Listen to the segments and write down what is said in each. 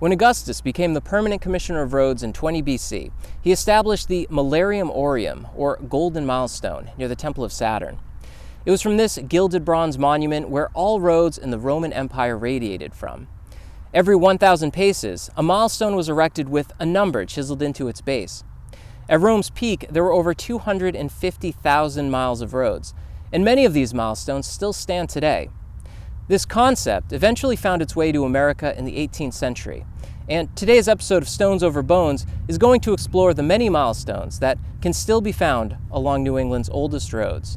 When Augustus became the permanent commissioner of roads in 20 BC, he established the Milarium Aureum, or Golden Milestone, near the Temple of Saturn. It was from this gilded bronze monument where all roads in the Roman Empire radiated from. Every 1,000 paces, a milestone was erected with a number chiseled into its base. At Rome's peak, there were over 250,000 miles of roads, and many of these milestones still stand today. This concept eventually found its way to America in the 18th century, and today's episode of Stones Over Bones is going to explore the many milestones that can still be found along New England's oldest roads.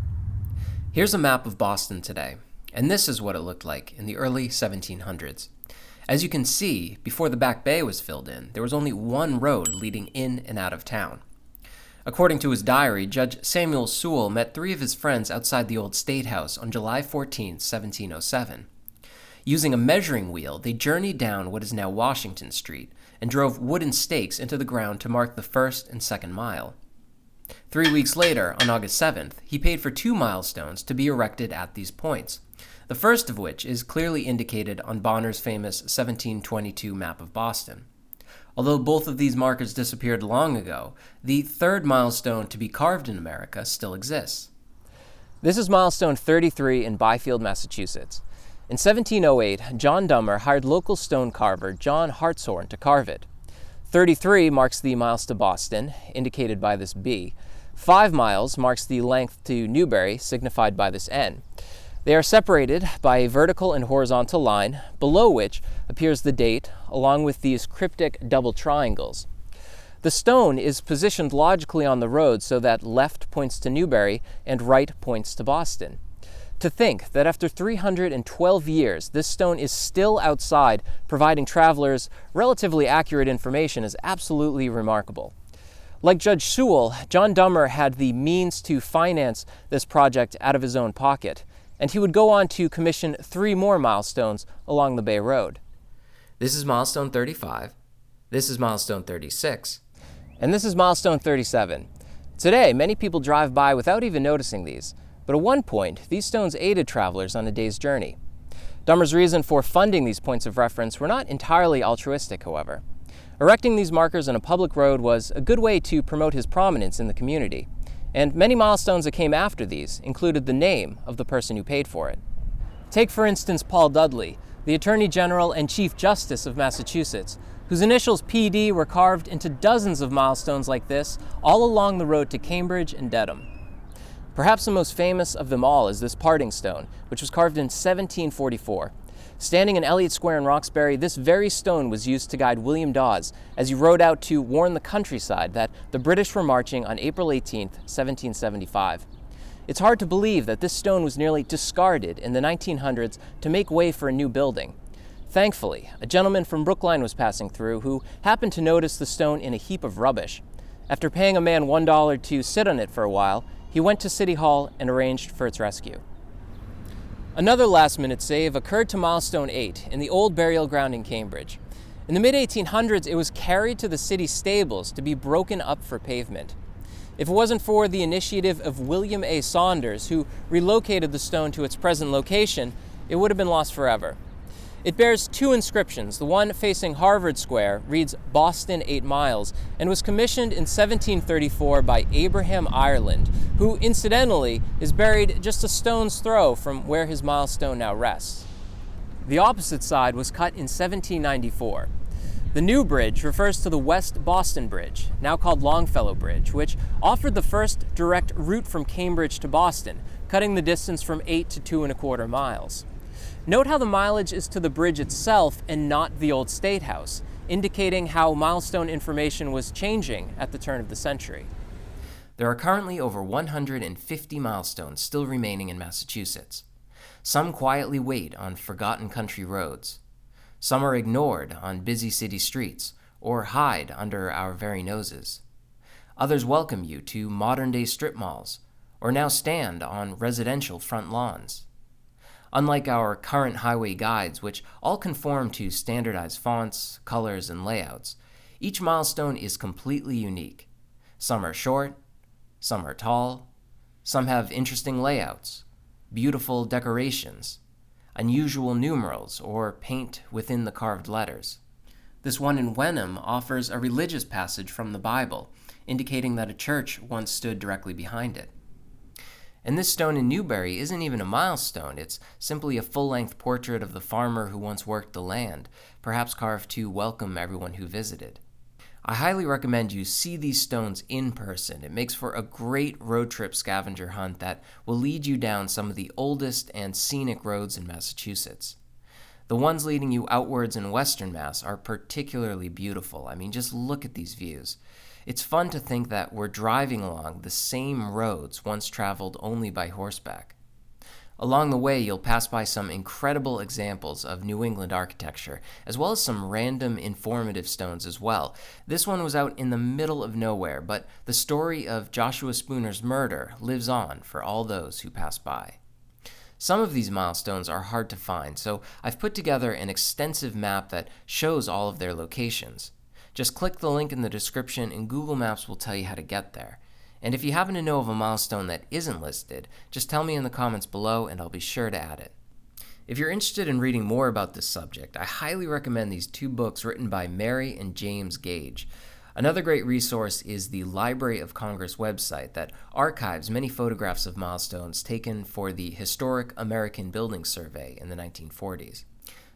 Here's a map of Boston today, and this is what it looked like in the early 1700s. As you can see, before the Back Bay was filled in, there was only one road leading in and out of town. According to his diary, Judge Samuel Sewall met three of his friends outside the old State House on July 14, 1707. Using a measuring wheel, they journeyed down what is now Washington Street and drove wooden stakes into the ground to mark the first and second mile. 3 weeks later, on August 7th, he paid for 2 milestones to be erected at these points, the first of which is clearly indicated on Bonner's famous 1722 map of Boston. Although both of these markers disappeared long ago, the third milestone to be carved in America still exists. This is milestone 33 in Byfield, Massachusetts. In 1708, John Dummer hired local stone carver John Hartshorn to carve it. 33 marks the miles to Boston, indicated by this B. 5 miles marks the length to Newbury, signified by this N. They are separated by a vertical and horizontal line, below which appears the date, along with these cryptic double triangles. The stone is positioned logically on the road so that left points to Newbury and right points to Boston. To think that after 312 years, this stone is still outside, providing travelers relatively accurate information, is absolutely remarkable. Like Judge Sewall, John Dummer had the means to finance this project out of his own pocket, and he would go on to commission 3 more milestones along the Bay Road. This is milestone 35, this is milestone 36, and this is milestone 37. Today, many people drive by without even noticing these, but at one point, these stones aided travelers on a day's journey. Dummer's reason for funding these points of reference were not entirely altruistic, however. Erecting these markers on a public road was a good way to promote his prominence in the community, and many milestones that came after these included the name of the person who paid for it. Take, for instance, Paul Dudley, the Attorney General and Chief Justice of Massachusetts, whose initials PD were carved into dozens of milestones like this all along the road to Cambridge and Dedham. Perhaps the most famous of them all is this parting stone, which was carved in 1744. Standing in Elliott Square in Roxbury, this very stone was used to guide William Dawes as he rode out to warn the countryside that the British were marching on April 18, 1775. It's hard to believe that this stone was nearly discarded in the 1900s to make way for a new building. Thankfully, a gentleman from Brookline was passing through who happened to notice the stone in a heap of rubbish. After paying a man $1 to sit on it for a while, he went to City Hall and arranged for its rescue. Another last-minute save occurred to milestone 8 in the old burial ground in Cambridge. In the mid-1800s, it was carried to the city stables to be broken up for pavement. If it wasn't for the initiative of William A. Saunders, who relocated the stone to its present location, it would have been lost forever. It bears 2 inscriptions. The one facing Harvard Square reads Boston 8 miles and was commissioned in 1734 by Abraham Ireland, who incidentally is buried just a stone's throw from where his milestone now rests. The opposite side was cut in 1794. The new bridge refers to the West Boston Bridge, now called Longfellow Bridge, which offered the first direct route from Cambridge to Boston, cutting the distance from 8 to 2¼ miles. Note how the mileage is to the bridge itself and not the old State House, indicating how milestone information was changing at the turn of the century. There are currently over 150 milestones still remaining in Massachusetts. Some quietly wait on forgotten country roads. Some are ignored on busy city streets or hide under our very noses. Others welcome you to modern-day strip malls or now stand on residential front lawns. Unlike our current highway guides, which all conform to standardized fonts, colors, and layouts, each milestone is completely unique. Some are short, some are tall, some have interesting layouts, beautiful decorations, unusual numerals, or paint within the carved letters. This one in Wenham offers a religious passage from the Bible, indicating that a church once stood directly behind it. And this stone in Newbury isn't even a milestone, it's simply a full-length portrait of the farmer who once worked the land, perhaps carved to welcome everyone who visited. I highly recommend you see these stones in person. It makes for a great road trip scavenger hunt that will lead you down some of the oldest and scenic roads in Massachusetts. The ones leading you outwards in Western Mass are particularly beautiful. I mean, just look at these views. It's fun to think that we're driving along the same roads once traveled only by horseback. Along the way, you'll pass by some incredible examples of New England architecture, as well as some random informative stones as well. This one was out in the middle of nowhere, but the story of Joshua Spooner's murder lives on for all those who pass by. Some of these milestones are hard to find, so I've put together an extensive map that shows all of their locations. Just click the link in the description and Google Maps will tell you how to get there. And if you happen to know of a milestone that isn't listed, just tell me in the comments below and I'll be sure to add it. If you're interested in reading more about this subject, I highly recommend these two books written by Mary and James Gage. Another great resource is the Library of Congress website that archives many photographs of milestones taken for the Historic American Building Survey in the 1940s.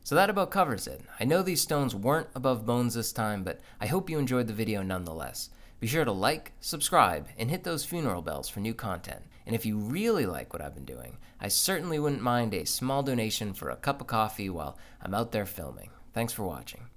So that about covers it. I know these stones weren't above bones this time, but I hope you enjoyed the video nonetheless. Be sure to like, subscribe, and hit those funeral bells for new content. And if you really like what I've been doing, I certainly wouldn't mind a small donation for a cup of coffee while I'm out there filming. Thanks for watching.